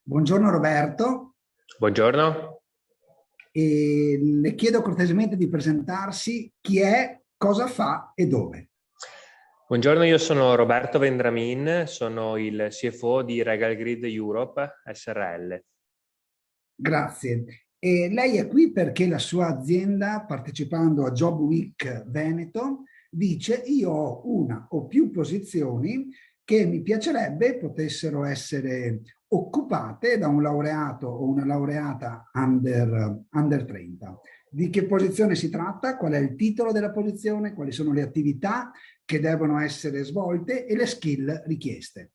Buongiorno Roberto, Buongiorno, e le chiedo cortesemente di presentarsi chi è, cosa fa e dove. buongiorno, io sono Roberto Vendramin, sono il CFO di Regal Grid Europe SRL. Grazie. E lei è qui perché la sua azienda, partecipando a Job Week Veneto, dice io ho una o più posizioni che mi piacerebbe potessero essere occupate da un laureato o una laureata under 30. Di che posizione si tratta? Qual è il titolo della posizione? Quali sono le attività che devono essere svolte e le skill richieste?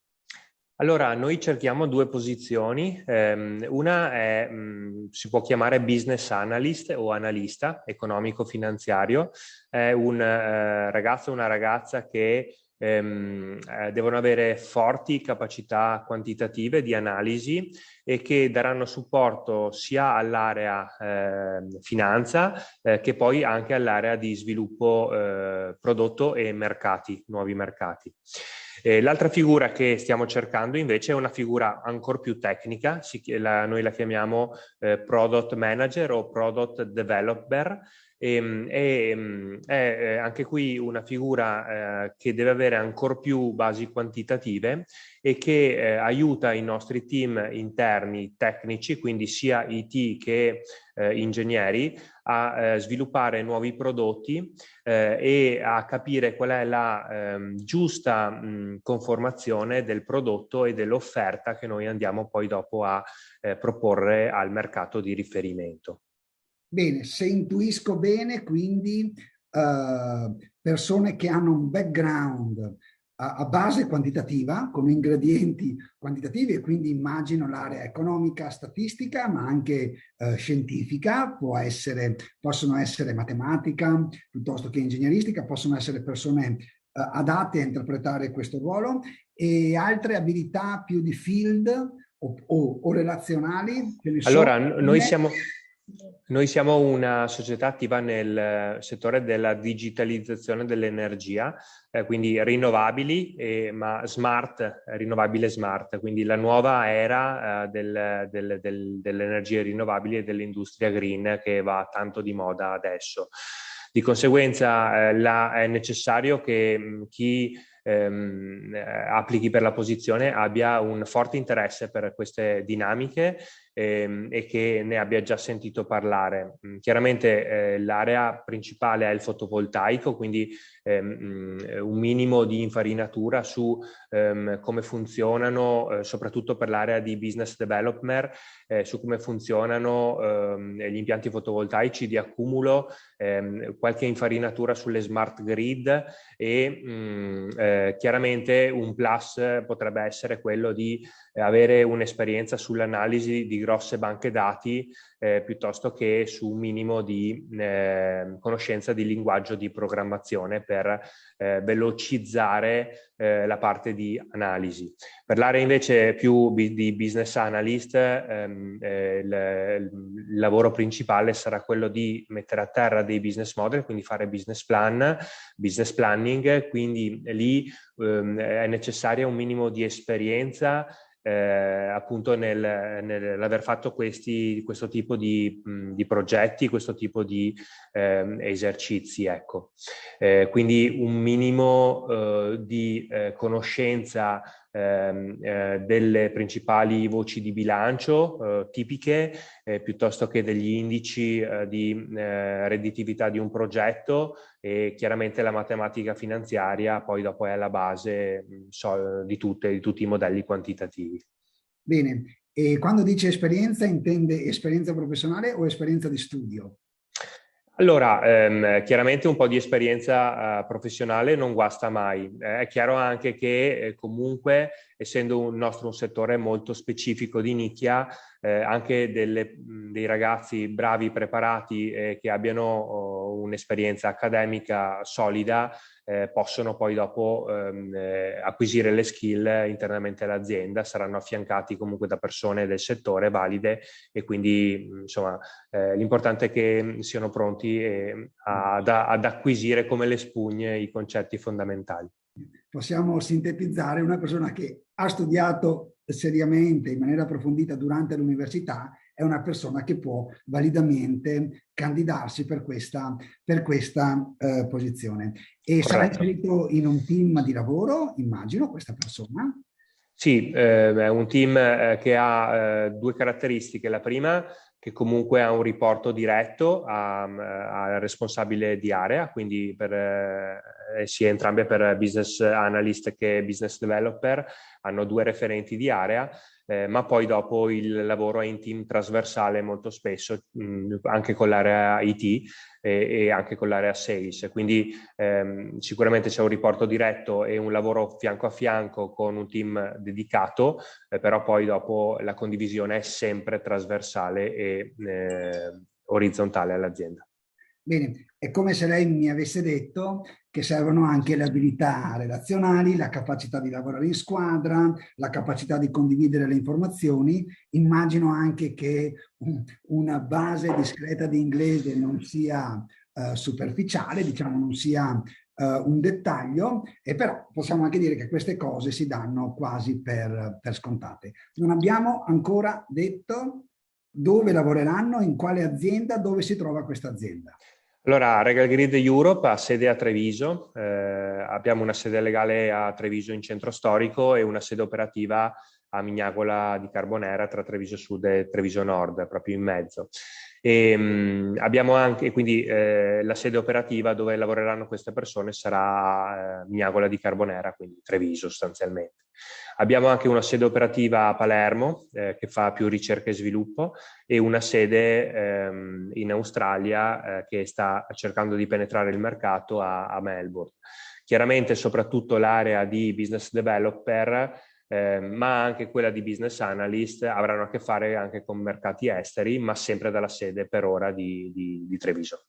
Allora, noi cerchiamo due posizioni. Una è, si può chiamare business analyst o analista economico-finanziario. È un ragazzo o una ragazza che devono avere forti capacità quantitative di analisi e che daranno supporto sia all'area finanza che poi anche all'area di sviluppo prodotto e mercati, nuovi mercati. L'altra figura che stiamo cercando invece è una figura ancora più tecnica, noi la chiamiamo product manager o product developer. È anche qui una figura che deve avere ancora più basi quantitative e che aiuta i nostri team interni tecnici, quindi sia IT che ingegneri, a sviluppare nuovi prodotti e a capire qual è la giusta conformazione del prodotto e dell'offerta che noi andiamo poi dopo a proporre al mercato di riferimento. Bene, se intuisco bene, quindi persone che hanno un background a base quantitativa, come ingredienti quantitativi, e quindi immagino l'area economica, statistica, ma anche scientifica, possono essere matematica piuttosto che ingegneristica, possono essere persone adatte a interpretare questo ruolo e altre abilità più di field o relazionali, ce ne sono. Allora, noi siamo una società attiva nel settore della digitalizzazione dell'energia, quindi rinnovabili, ma smart, rinnovabile smart, quindi la nuova era delle energie rinnovabili e dell'industria green che va tanto di moda adesso. Di conseguenza è necessario che chi applichi per la posizione abbia un forte interesse per queste dinamiche e che ne abbia già sentito parlare. Chiaramente l'area principale è il fotovoltaico, quindi un minimo di infarinatura su come funzionano, soprattutto per l'area di business development, su come funzionano gli impianti fotovoltaici di accumulo, qualche infarinatura sulle smart grid e chiaramente un plus potrebbe essere quello di avere un'esperienza sull'analisi di grosse banche dati piuttosto che su un minimo di conoscenza di linguaggio di programmazione per velocizzare la parte di analisi. Per l'area invece più di business analyst, il lavoro principale sarà quello di mettere a terra dei business model, quindi fare business plan, business planning, quindi lì è necessaria un minimo di esperienza appunto nell'aver fatto questo tipo di progetti, questo tipo di esercizi, ecco. Quindi un minimo di conoscenza delle principali voci di bilancio tipiche, piuttosto che degli indici di redditività di un progetto, e chiaramente la matematica finanziaria poi dopo è alla base di tutti i modelli quantitativi. Bene, e quando dice esperienza intende esperienza professionale o esperienza di studio? Allora, chiaramente un po' di esperienza professionale non guasta mai. È chiaro anche che comunque, essendo un settore molto specifico di nicchia, anche dei ragazzi bravi, preparati che abbiano un'esperienza accademica solida possono poi dopo acquisire le skill internamente all'azienda, saranno affiancati comunque da persone del settore valide e quindi insomma l'importante è che siano pronti ad acquisire come le spugne i concetti fondamentali. Possiamo sintetizzare una persona che ha studiato seriamente, in maniera approfondita durante l'università, è una persona che può validamente candidarsi per questa posizione. E sarà Corretto. inserito in un team di lavoro, immagino, questa persona? Sì, è un team che ha due caratteristiche. La prima, che comunque ha un riporto diretto al responsabile di area, quindi sia entrambe per business analyst che business developer, hanno due referenti di area, ma poi dopo il lavoro è in team trasversale molto spesso, anche con l'area IT e anche con l'area sales. Quindi sicuramente c'è un riporto diretto e un lavoro fianco a fianco con un team dedicato, però poi dopo la condivisione è sempre trasversale e orizzontale all'azienda. Bene, è come se lei mi avesse detto che servono anche le abilità relazionali, la capacità di lavorare in squadra, la capacità di condividere le informazioni. Immagino anche che una base discreta di inglese non sia superficiale, diciamo non sia un dettaglio, e però possiamo anche dire che queste cose si danno quasi per scontate. Non abbiamo ancora detto dove lavoreranno, in quale azienda, dove si trova questa azienda. Allora, Regal Grid Europe ha sede a Treviso, abbiamo una sede legale a Treviso in centro storico e una sede operativa a Mignagola di Carbonera tra Treviso Sud e Treviso Nord, proprio in mezzo. Abbiamo anche, quindi la sede operativa dove lavoreranno queste persone sarà Mignagola di Carbonera, quindi Treviso sostanzialmente. Abbiamo anche una sede operativa a Palermo che fa più ricerca e sviluppo e una sede in Australia che sta cercando di penetrare il mercato a Melbourne. Chiaramente soprattutto l'area di business developer ma anche quella di business analyst avranno a che fare anche con mercati esteri, ma sempre dalla sede per ora di Treviso.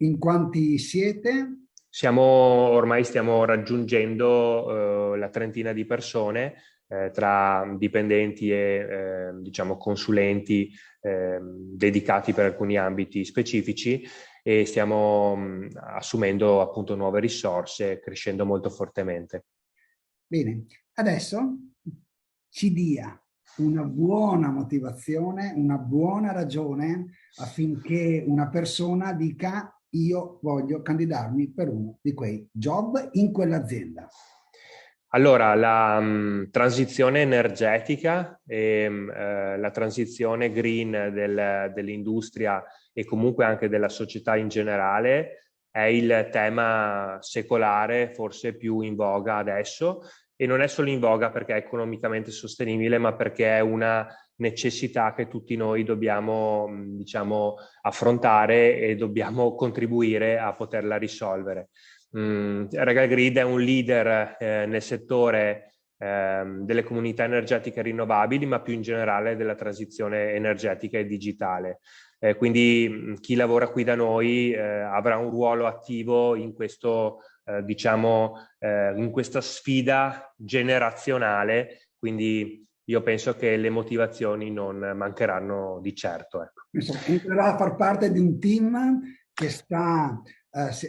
In quanti siete? Ormai stiamo raggiungendo la trentina di persone tra dipendenti e diciamo consulenti dedicati per alcuni ambiti specifici e stiamo assumendo appunto nuove risorse, crescendo molto fortemente. Bene, adesso ci dia una buona motivazione, una buona ragione affinché una persona dica io voglio candidarmi per uno di quei job in quell'azienda. Allora, la transizione energetica e la transizione green dell'industria e comunque anche della società in generale è il tema secolare forse più in voga adesso, e non è solo in voga perché è economicamente sostenibile, ma perché è una necessità che tutti noi dobbiamo, diciamo, affrontare e dobbiamo contribuire a poterla risolvere. Regal Grid è un leader nel settore delle comunità energetiche rinnovabili, ma più in generale della transizione energetica e digitale. Quindi chi lavora qui da noi avrà un ruolo attivo in questo, diciamo, in questa sfida generazionale, quindi io penso che le motivazioni non mancheranno di certo. Ecco. Insomma, entrerà a far parte di un team che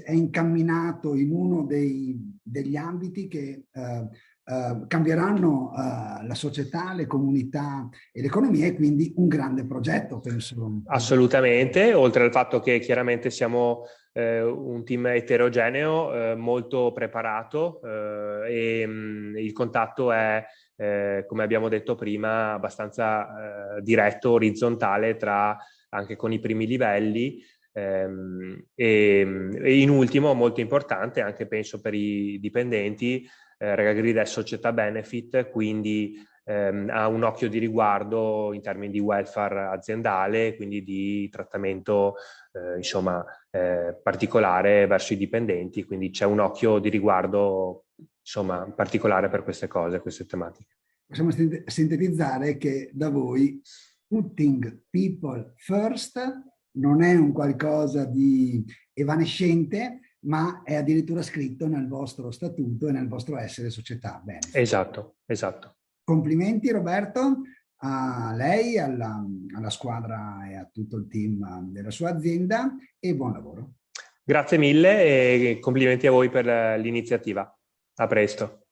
è incamminato in uno degli ambiti che cambieranno la società, le comunità e l'economia, e quindi un grande progetto, penso. Assolutamente, oltre al fatto che chiaramente siamo un team eterogeneo, molto preparato e il contatto è, come abbiamo detto prima, abbastanza diretto, orizzontale anche con i primi livelli. E in ultimo, molto importante, anche penso per i dipendenti, Regal Grid è società benefit, quindi ha un occhio di riguardo in termini di welfare aziendale, quindi di trattamento insomma particolare verso i dipendenti, quindi c'è un occhio di riguardo insomma particolare per queste cose, queste tematiche. Possiamo sintetizzare che da voi putting people first non è un qualcosa di evanescente, ma è addirittura scritto nel vostro statuto e nel vostro essere società benefit. Esatto, esatto. Complimenti Roberto, a lei, alla squadra e a tutto il team della sua azienda, e buon lavoro. Grazie mille e complimenti a voi per l'iniziativa. A presto.